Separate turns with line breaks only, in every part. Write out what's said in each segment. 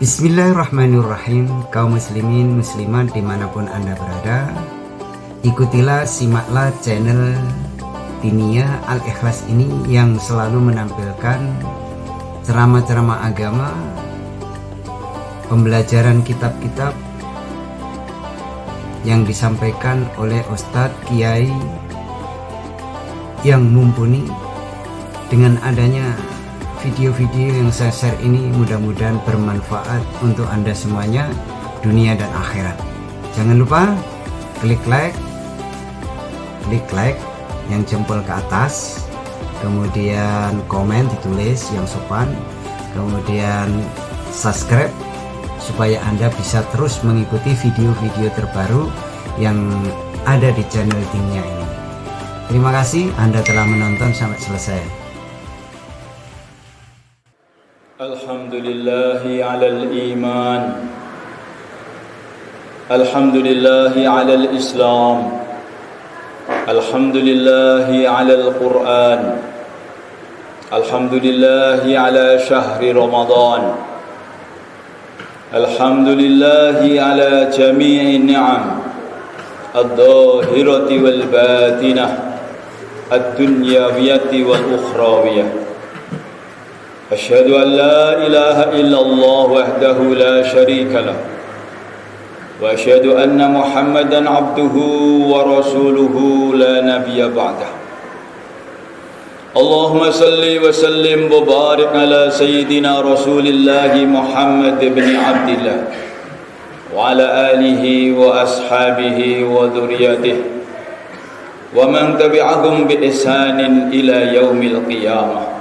Bismillahirrahmanirrahim. Kaum muslimin muslimat dimanapun anda berada, ikutilah, simaklah channel Diniyah Al-Ikhlas ini yang selalu menampilkan ceramah-ceramah agama, pembelajaran kitab-kitab yang disampaikan oleh Ustadz Kiai yang mumpuni. Dengan adanya video-video yang saya share ini mudah-mudahan bermanfaat untuk anda semuanya, dunia dan akhirat. Jangan lupa klik like yang jempol ke atas, kemudian komen ditulis yang sopan, kemudian subscribe supaya anda bisa terus mengikuti video-video terbaru yang ada di channel Diniyah ini. Terima kasih anda telah menonton sampai selesai.
Alhamdulillahi alal iman, alhamdulillahi alal islam, alhamdulillahi alal quran, alhamdulillahi ala syahri ramadan, alhamdulillahi ala jami'i ni'am ad-dhahirati wal batinah, ad-dunyawiyati wal ukhrawiyah. أشهد أن لا إله إلا الله وحده لا شريك له وأشهد أن محمدا عبده ورسوله لا نبي بعده اللهم صل وسلم وبارك على سيدنا رسول الله محمد بن عبد الله وعلى آله وأصحابه وذريته ومن تبعهم بإحسان إلى يوم القيامة.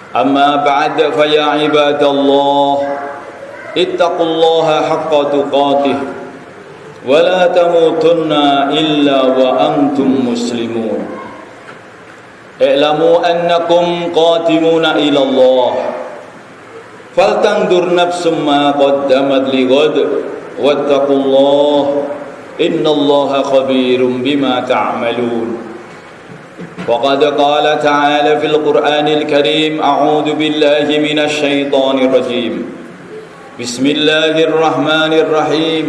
أما بعد فيا عباد الله اتقوا الله حق تقاته ولا تموتن إلا وأنتم مسلمون اعلموا أنكم قادمون إلى الله فلتنظر نفس ما قدمت لغد واتقوا الله إن الله خبير بما تعملون. وقد قال تعالى في القرآن الكريم أعوذ بالله من الشيطان الرجيم بسم الله الرحمن الرحيم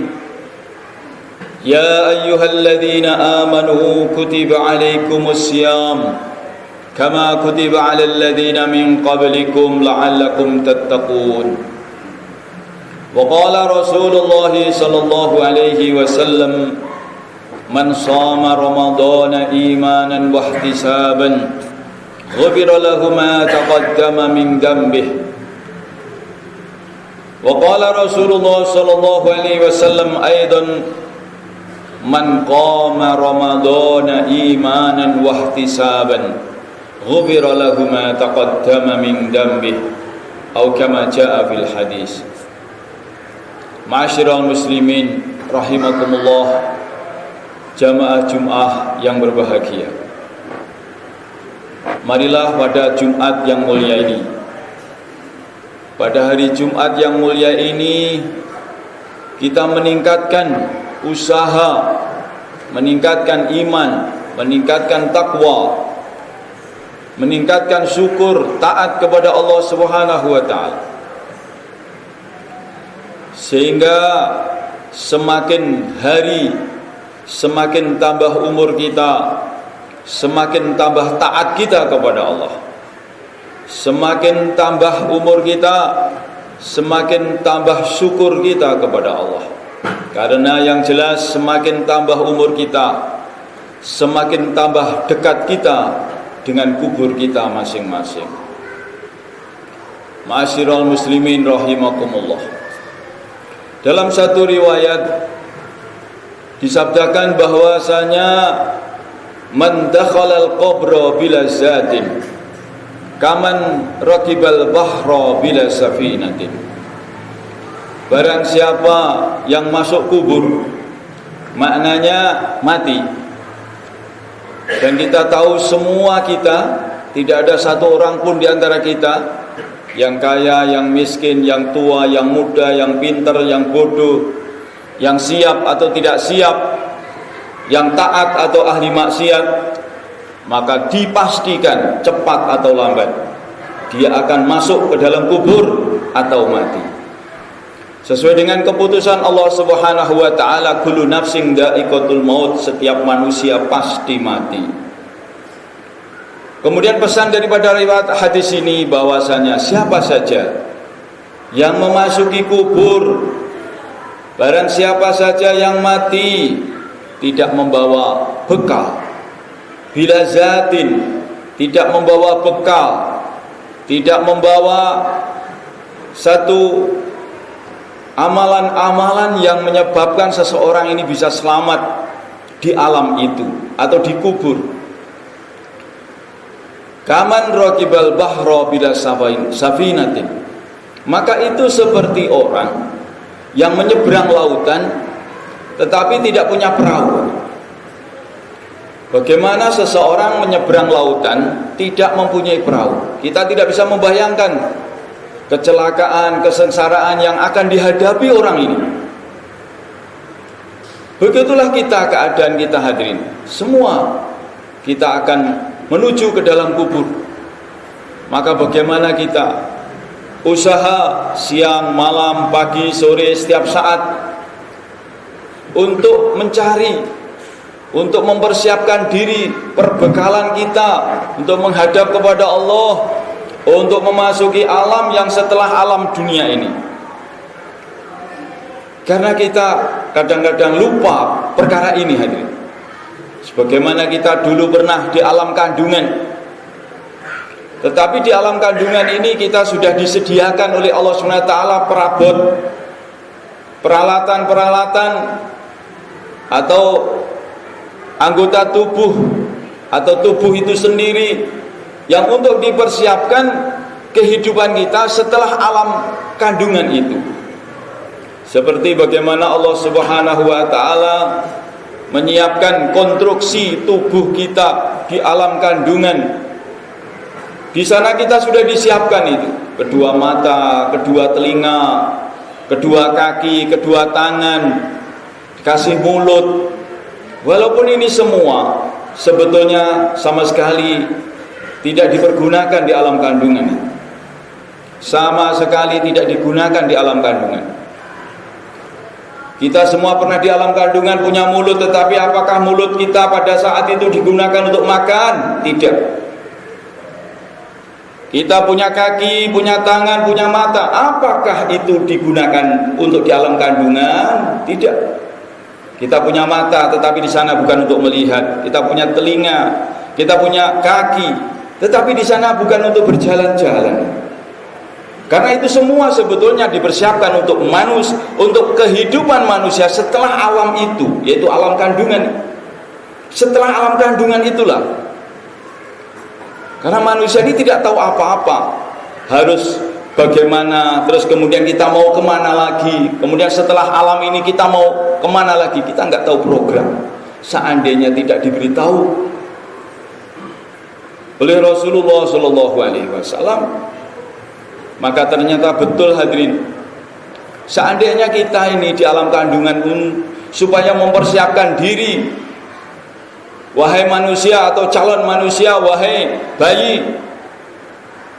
يا أيها الذين آمنوا كتب عليكم الصيام كما كتب على الذين من قبلكم لعلكم تتقون. وقال رسول الله صلى الله عليه وسلم من صام رمضان إيمانا واحتسابا غفر له ما تقدم من ذنبه. وقال رسول الله صلى الله عليه وسلم أيضا من قام رمضان إيمانا واحتسابا غفر له ما تقدم من ذنبه أو كما جاء في الحديث. Ma'asyiral muslimin rahimakumullah, jamaah Jum'ah yang berbahagia. Marilah pada Jumat yang mulia ini, pada hari Jumat yang mulia ini, kita meningkatkan usaha, meningkatkan iman, meningkatkan takwa, meningkatkan syukur, taat kepada Allah Subhanahu wa taala. Sehingga semakin hari semakin tambah umur kita, semakin tambah taat kita kepada Allah. Semakin tambah umur kita, semakin tambah syukur kita kepada Allah. Karena yang jelas semakin tambah umur kita, semakin tambah dekat kita dengan kubur kita masing-masing. Ma'asyiral muslimin rahimakumullah. Dalam satu riwayat disabdakan bahwasanya man dakhalal qabra bila zatin kaman rakibal bahra bila safinatin. Barang siapa yang masuk kubur, maknanya mati. Dan kita tahu semua kita, tidak ada satu orang pun di antara kita, yang kaya, yang miskin, yang tua, yang muda, yang pintar, yang bodoh, yang siap atau tidak siap, yang taat atau ahli maksiat, maka dipastikan cepat atau lambat dia akan masuk ke dalam kubur atau mati. Sesuai dengan keputusan Allah Subhanahu wa taala, kullu nafsin dha'iqatul maut, setiap manusia pasti mati. Kemudian pesan daripada riwayat hadis ini bahwasanya siapa saja yang memasuki kubur, barang siapa saja yang mati tidak membawa bekal, bila zatin, tidak membawa bekal, tidak membawa satu amalan-amalan yang menyebabkan seseorang ini bisa selamat di alam itu atau di kubur. Kaman raqibal bahra bila safinatin, maka itu seperti orang yang menyeberang lautan tetapi tidak punya perahu. Bagaimana seseorang menyeberang lautan tidak mempunyai perahu? Kita tidak bisa membayangkan kecelakaan, kesengsaraan yang akan dihadapi orang ini. Begitulah kita, keadaan kita hadirin. Semua kita akan menuju ke dalam kubur. Maka bagaimana kita usaha siang, malam, pagi, sore, setiap saat untuk mencari, untuk mempersiapkan diri, perbekalan kita untuk menghadap kepada Allah, untuk memasuki alam yang setelah alam dunia ini. Karena kita kadang-kadang lupa perkara ini hadirin. Sebagaimana kita dulu pernah di alam kandungan, tetapi di alam kandungan ini kita sudah disediakan oleh Allah SWT perabot, peralatan-peralatan atau anggota tubuh atau tubuh itu sendiri yang untuk dipersiapkan kehidupan kita setelah alam kandungan itu. Seperti bagaimana Allah Subhanahu wa taala menyiapkan konstruksi tubuh kita di alam kandungan. Di sana kita sudah disiapkan itu, kedua mata, kedua telinga, kedua kaki, kedua tangan, dikasih mulut. Walaupun ini semua sebetulnya sama sekali tidak dipergunakan di alam kandungan, sama sekali tidak digunakan di alam kandungan. Kita semua pernah di alam kandungan punya mulut, tetapi apakah mulut kita pada saat itu digunakan untuk makan? Tidak. Kita punya kaki, punya tangan, punya mata, apakah itu digunakan untuk di alam kandungan? Tidak. Kita punya mata, tetapi di sana bukan untuk melihat. Kita punya telinga, kita punya kaki, tetapi di sana bukan untuk berjalan-jalan. Karena itu semua sebetulnya dipersiapkan untuk untuk kehidupan manusia setelah alam itu, yaitu alam kandungan. Setelah alam kandungan itulah. Karena manusia ini tidak tahu apa-apa, harus bagaimana, terus kemudian kita mau kemana lagi, kemudian setelah alam ini kita mau kemana lagi, kita nggak tahu program. Seandainya tidak diberitahu oleh Rasulullah SAW, maka ternyata betul hadirin, seandainya kita ini di alam kandungan supaya mempersiapkan diri, wahai manusia atau calon manusia, wahai bayi,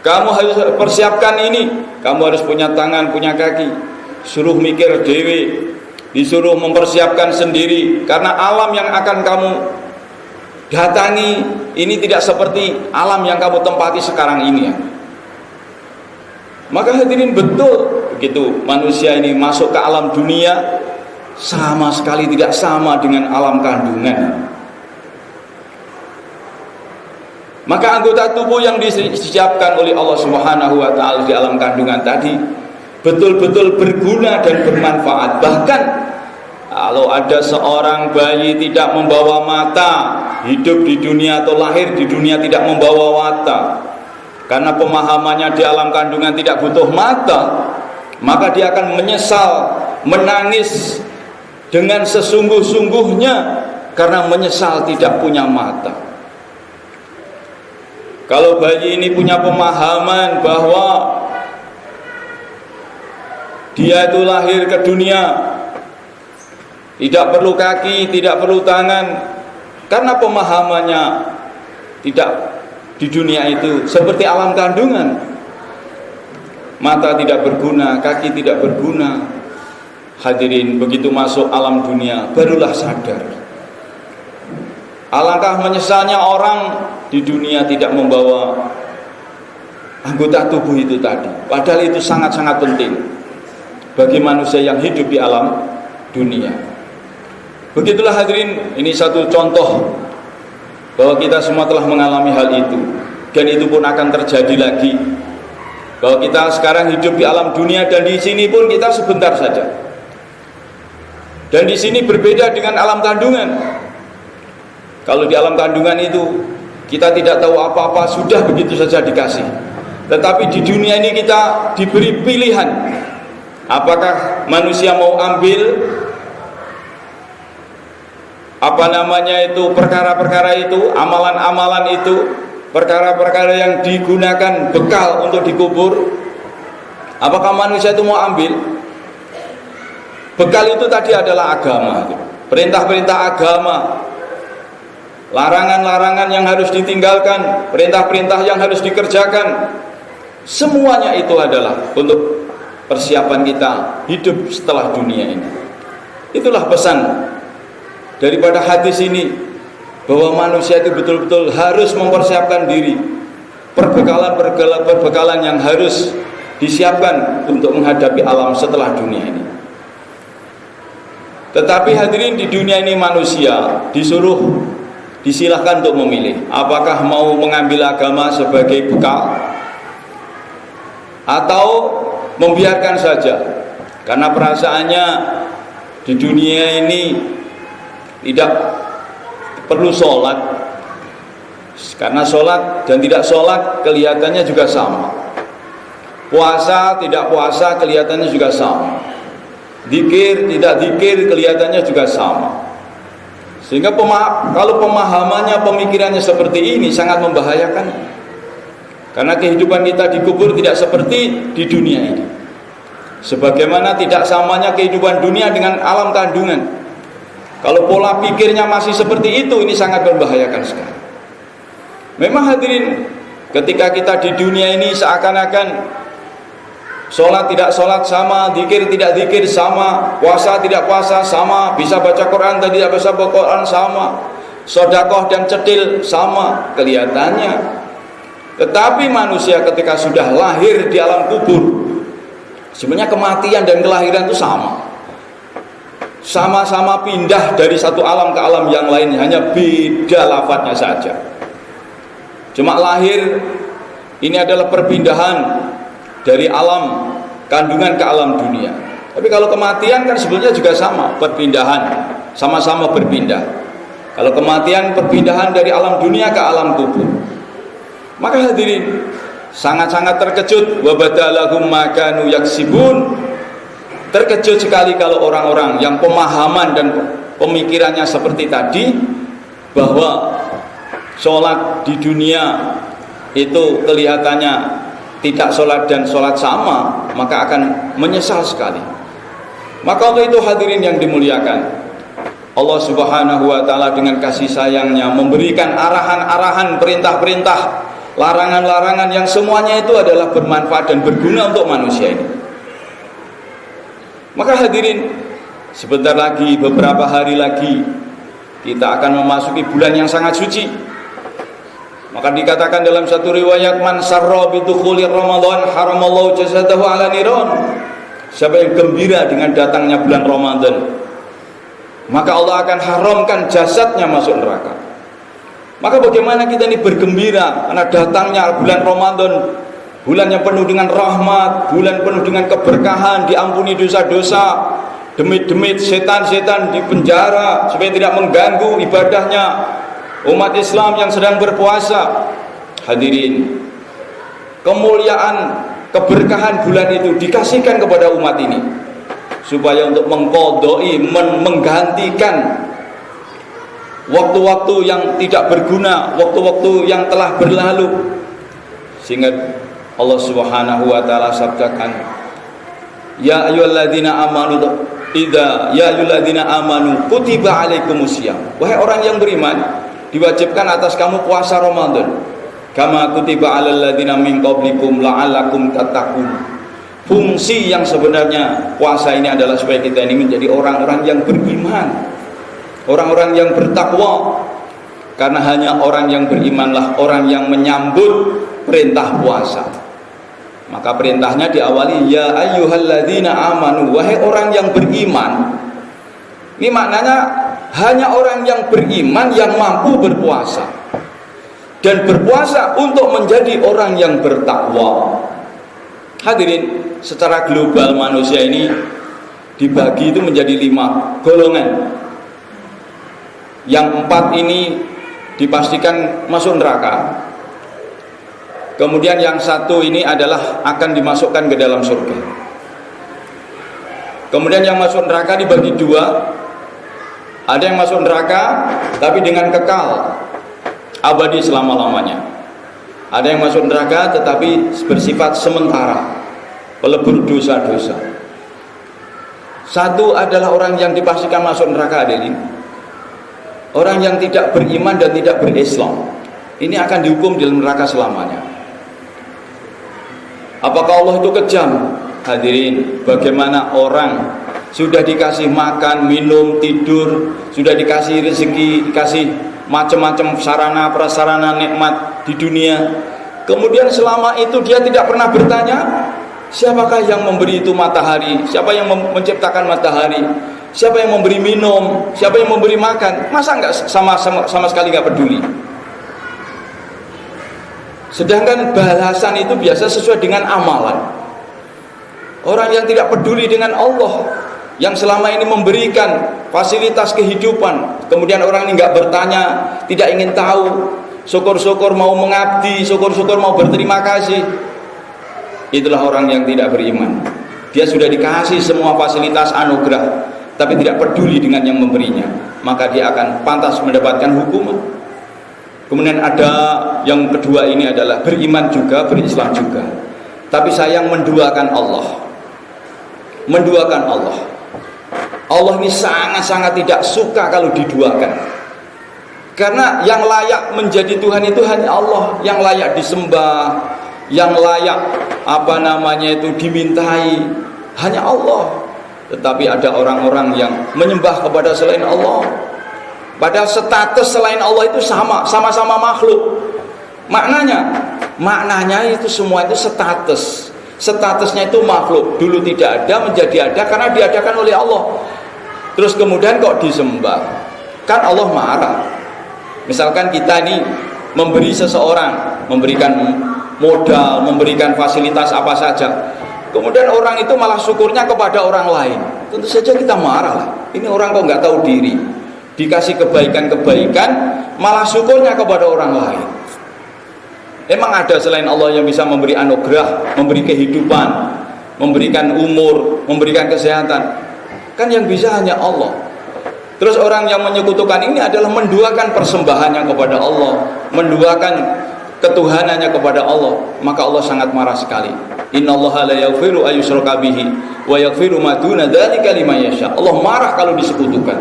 kamu harus persiapkan ini, kamu harus punya tangan, punya kaki, suruh mikir dewe, disuruh mempersiapkan sendiri, karena alam yang akan kamu datangi ini tidak seperti alam yang kamu tempati sekarang ini ya. Maka hadirin betul, begitu manusia ini masuk ke alam dunia, sama sekali tidak sama dengan alam kandungan. Maka anggota tubuh yang disiapkan oleh Allah Subhanahu wa taala di alam kandungan tadi betul-betul berguna dan bermanfaat. Bahkan kalau ada seorang bayi tidak membawa mata, hidup di dunia atau lahir di dunia tidak membawa mata, karena pemahamannya di alam kandungan tidak butuh mata, maka dia akan menyesal, menangis dengan sesungguh-sungguhnya karena menyesal tidak punya mata. Kalau bayi ini punya pemahaman bahwa dia itu lahir ke dunia tidak perlu kaki, tidak perlu tangan, karena pemahamannya tidak di dunia itu seperti alam kandungan. Mata tidak berguna, kaki tidak berguna, Hadirin, begitu masuk alam dunia barulah sadar. Alangkah menyesalnya orang di dunia tidak membawa anggota tubuh itu tadi. Padahal itu sangat-sangat penting bagi manusia yang hidup di alam dunia. Begitulah hadirin, ini satu contoh bahwa kita semua telah mengalami hal itu, dan itu pun akan terjadi lagi. Bahwa kita sekarang hidup di alam dunia, dan di sini pun kita sebentar saja. Dan di sini berbeda dengan alam kandungan. Kalau di alam kandungan itu kita tidak tahu apa-apa, sudah begitu saja dikasih. Tetapi di dunia ini kita diberi pilihan. Apakah manusia mau ambil perkara-perkara itu, amalan-amalan itu, perkara-perkara yang digunakan bekal untuk dikubur. Apakah manusia itu mau ambil? Bekal itu tadi adalah agama, perintah-perintah agama, larangan-larangan yang harus ditinggalkan, perintah-perintah yang harus dikerjakan. Semuanya itu adalah untuk persiapan kita hidup setelah dunia ini. Itulah pesan daripada hadis ini, bahwa manusia itu betul-betul harus mempersiapkan diri, perbekalan yang harus disiapkan untuk menghadapi alam setelah dunia ini. Tetapi hadirin, di dunia ini manusia disilahkan untuk memilih apakah mau mengambil agama sebagai bekal atau membiarkan saja, karena perasaannya di dunia ini tidak perlu sholat, karena sholat dan tidak sholat kelihatannya juga sama, puasa tidak puasa kelihatannya juga sama, zikir tidak zikir kelihatannya juga sama. Sehingga kalau pemahamannya, pemikirannya seperti ini sangat membahayakan, karena kehidupan kita dikubur tidak seperti di dunia ini. Sebagaimana tidak samanya kehidupan dunia dengan alam kandungan. Kalau pola pikirnya masih seperti itu, ini sangat membahayakan sekali. Memang hadirin, ketika kita di dunia ini seakan-akan sholat tidak sholat sama, zikir tidak zikir sama, puasa tidak puasa sama, bisa baca Quran dan tidak bisa baca Quran sama, sedekah dan cetil sama kelihatannya. Tetapi manusia ketika sudah lahir di alam kubur, sebenarnya kematian dan kelahiran itu sama-sama pindah dari satu alam ke alam yang lain, hanya beda lafadznya saja. Cuma lahir ini adalah perpindahan dari alam kandungan ke alam dunia. Tapi kalau kematian kan sebenarnya juga sama, perpindahan, sama-sama berpindah. Kalau kematian, perpindahan dari alam dunia ke alam kubur. Maka hadirin, sangat-sangat terkejut, wa badalahum ma kanu yaksibun. Terkejut sekali kalau orang-orang yang pemahaman dan pemikirannya seperti tadi, bahwa sholat di dunia itu kelihatannya tidak sholat dan sholat sama, maka akan menyesal sekali. Maka untuk itu hadirin yang dimuliakan, Allah Subhanahu wa ta'ala dengan kasih sayangnya memberikan arahan-arahan, perintah-perintah, larangan-larangan yang semuanya itu adalah bermanfaat dan berguna untuk manusia ini. Maka hadirin, sebentar lagi, beberapa hari lagi kita akan memasuki bulan yang sangat suci. Maka dikatakan dalam satu riwayat, man sarra bidukhuli Ramadan haramallahu jasadahu ala niran. Siapa yang gembira dengan datangnya bulan Ramadan, maka Allah akan haramkan jasadnya masuk neraka. Maka bagaimana kita ini bergembira karena datangnya bulan Ramadan, bulan yang penuh dengan rahmat, bulan penuh dengan keberkahan, diampuni dosa-dosa, demit-demit setan-setan dipenjara supaya tidak mengganggu ibadahnya umat Islam yang sedang berpuasa. Hadirin, kemuliaan, keberkahan bulan itu dikasihkan kepada umat ini supaya untuk mengqadai, menggantikan waktu-waktu yang tidak berguna, waktu-waktu yang telah berlalu. Sehingga Allah Subhanahu wa ta'ala sabdakan, ya ayyuhalladzina amanu kutiba alaikumusiyam. Wahai orang yang beriman, diwajibkan atas kamu puasa Ramadan, kama kutiba alal ladzina min qablikum la'allakum tattaqun. fungsi yang sebenarnya puasa ini adalah supaya kita ini menjadi orang-orang yang beriman, orang-orang yang bertakwa. Karena hanya orang yang berimanlah orang yang menyambut perintah puasa. Maka perintahnya diawali ya ayyuhalladzina amanu, wahai orang yang beriman. Ini maknanya hanya orang yang beriman yang mampu berpuasa, dan berpuasa untuk menjadi orang yang bertakwa. Hadirin, secara global manusia ini dibagi itu menjadi 5 golongan. Yang 4 ini dipastikan masuk neraka. Kemudian yang 1 ini adalah akan dimasukkan ke dalam surga. Kemudian yang masuk neraka dibagi 2. Ada yang masuk neraka tapi dengan kekal abadi selama-lamanya. Ada yang masuk neraka tetapi bersifat sementara, pelebur dosa-dosa. 1 adalah orang yang dipastikan masuk neraka, hadirin. Orang yang tidak beriman dan tidak berislam, ini akan dihukum di neraka selamanya. Apakah Allah itu kejam? Hadirin, bagaimana orang sudah dikasih makan, minum, tidur, sudah dikasih rezeki, dikasih macam-macam sarana prasarana nikmat di dunia, kemudian selama itu dia tidak pernah bertanya, siapakah yang memberi itu matahari, siapa yang menciptakan matahari, siapa yang memberi minum, siapa yang memberi makan? Masa enggak sama sekali enggak peduli? Sedangkan balasan itu biasa sesuai dengan amalan. Orang yang tidak peduli dengan Allah, yang selama ini memberikan fasilitas kehidupan, kemudian orang ini enggak bertanya, tidak ingin tahu, syukur-syukur mau mengabdi, syukur-syukur mau berterima kasih, itulah orang yang tidak beriman. Dia sudah dikasih semua fasilitas anugerah, tapi tidak peduli dengan yang memberinya, maka dia akan pantas mendapatkan hukuman. Kemudian ada yang kedua, ini adalah beriman juga, berislam juga, tapi sayang menduakan Allah. Menduakan Allah. Allah ini sangat-sangat tidak suka kalau diduakan. Karena yang layak menjadi Tuhan itu hanya Allah, yang layak disembah, yang layak dimintai hanya Allah. Tetapi ada orang-orang yang menyembah kepada selain Allah. Padahal status selain Allah itu sama-sama makhluk. Maknanya itu semua itu status. Statusnya itu makhluk. Dulu tidak ada, menjadi ada karena diadakan oleh Allah. Terus kemudian kok disembah? Kan Allah marah. Misalkan kita ini memberi seseorang, memberikan modal, memberikan fasilitas apa saja, kemudian orang itu malah syukurnya kepada orang lain, tentu saja kita marah lah. Ini orang kok nggak tahu diri, dikasih kebaikan-kebaikan malah syukurnya kepada orang lain. Emang ada selain Allah yang bisa memberi anugerah, memberi kehidupan, memberikan umur, memberikan kesehatan? Kan yang bisa hanya Allah. Terus orang yang menyekutukan ini adalah menduakan persembahannya kepada Allah, menduakan ketuhanannya kepada Allah, maka Allah sangat marah sekali. Innallaha la yaghfiru ayyushraka bihi wa yaghfiru ma duna dzalika liman yasha. Allah marah kalau disekutukan.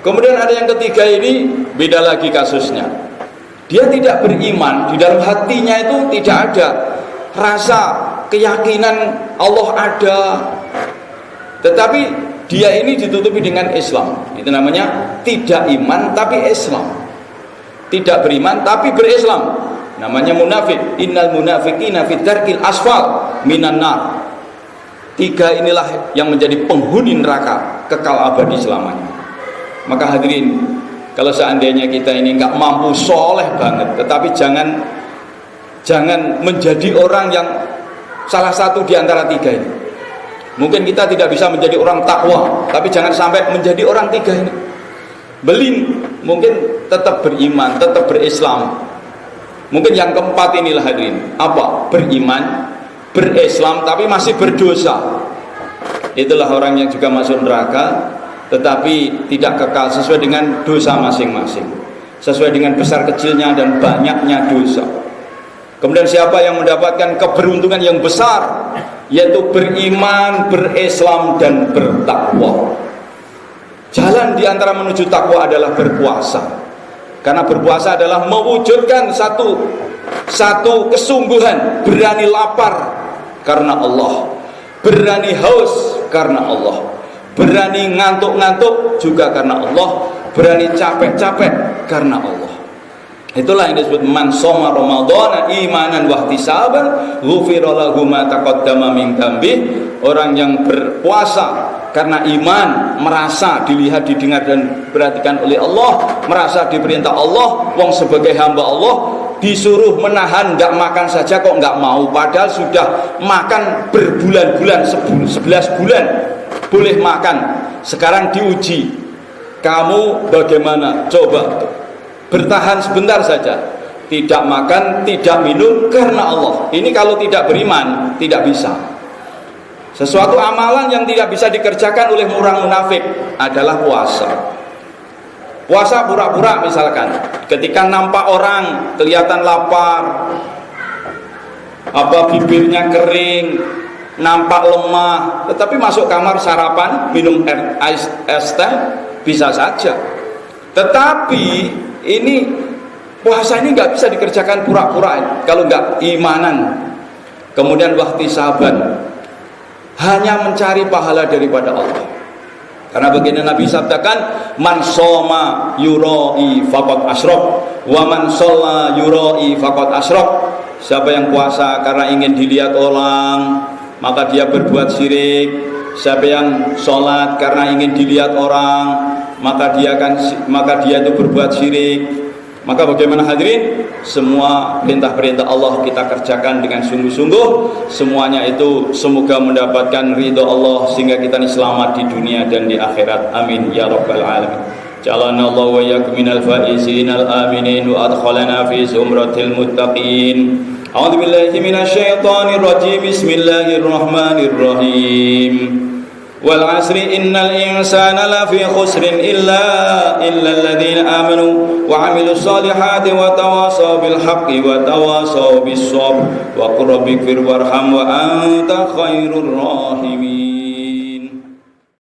Kemudian ada yang ketiga, ini beda lagi kasusnya. Dia tidak beriman, di dalam hatinya itu tidak ada rasa keyakinan Allah ada, tetapi dia ini ditutupi dengan Islam. Itu namanya tidak iman tapi Islam. Tidak beriman tapi berislam, namanya munafik. Innal munafiqina fi darkil asfal minan nar. 3 inilah yang menjadi penghuni neraka kekal abadi selamanya. Maka hadirin, kalau seandainya kita ini enggak mampu soleh banget, tetapi jangan menjadi orang yang salah satu di antara 3 ini. Mungkin kita tidak bisa menjadi orang takwa, tapi jangan sampai menjadi orang 3 ini. Belin, mungkin tetap beriman, tetap berislam. Mungkin yang keempat inilah hadirin, apa? Beriman, berislam, tapi masih berdosa. Itulah orang yang juga masuk neraka, tetapi tidak kekal, sesuai dengan dosa masing-masing, sesuai dengan besar kecilnya dan banyaknya dosa. Kemudian siapa yang mendapatkan keberuntungan yang besar, yaitu beriman, berislam, dan bertakwa. Jalan di antara menuju takwa adalah berpuasa. Karena berpuasa adalah mewujudkan satu kesungguhan, berani lapar karena Allah, berani haus karena Allah, berani ngantuk-ngantuk juga karena Allah, berani capek-capek karena Allah. Itulah yang disebut man shoma ramadhana imanan wa ihtisaban ghufira lahu ma taqaddama min dzambi. Orang yang berpuasa karena iman, merasa dilihat, didengar dan perhatikan oleh Allah, merasa diperintah Allah, wong sebagai hamba Allah disuruh menahan nggak makan saja kok nggak mau, padahal sudah makan berbulan-bulan, 11 bulan boleh makan. Sekarang diuji, kamu bagaimana? Coba bertahan sebentar saja, tidak makan, tidak minum karena Allah. Ini kalau tidak beriman tidak bisa. Sesuatu amalan yang tidak bisa dikerjakan oleh orang munafik adalah puasa. Puasa pura-pura misalkan, ketika nampak orang kelihatan lapar, bibirnya kering, nampak lemah, tetapi masuk kamar sarapan, minum es teh bisa saja. Tetapi ini puasa ini nggak bisa dikerjakan pura-pura kalau nggak imanan. Kemudian wahtisaban, hanya mencari pahala daripada Allah. Karena begini Nabi sabdakan, man shoma yuroi faqad asyrak wa man shalla yuroi faqad asyrak. Siapa yang puasa karena ingin dilihat orang, maka dia berbuat syirik. Siapa yang sholat karena ingin dilihat orang, maka dia itu berbuat syirik. Maka bagaimana hadirin? Semua perintah-perintah Allah kita kerjakan dengan sungguh-sungguh. Semuanya itu semoga mendapatkan ridho Allah sehingga kita ini selamat di dunia dan di akhirat. Amin ya rabbal alamin. Ja'alana Allah wa iyyakum minal faizin al aminin wa adkhalana fi zumratil muttaqin. A'udzu billahi minasyaitonir rajim. Bismillahirrahmanirrahim. Wal 'asri innal insana lafi khusrin illa alladziina aamanu wa 'amilus shalihati wa tawashaw bil haqqi wa tawashaw bis sabr wa qur rabbighfir warham wa anta khairur rahimin.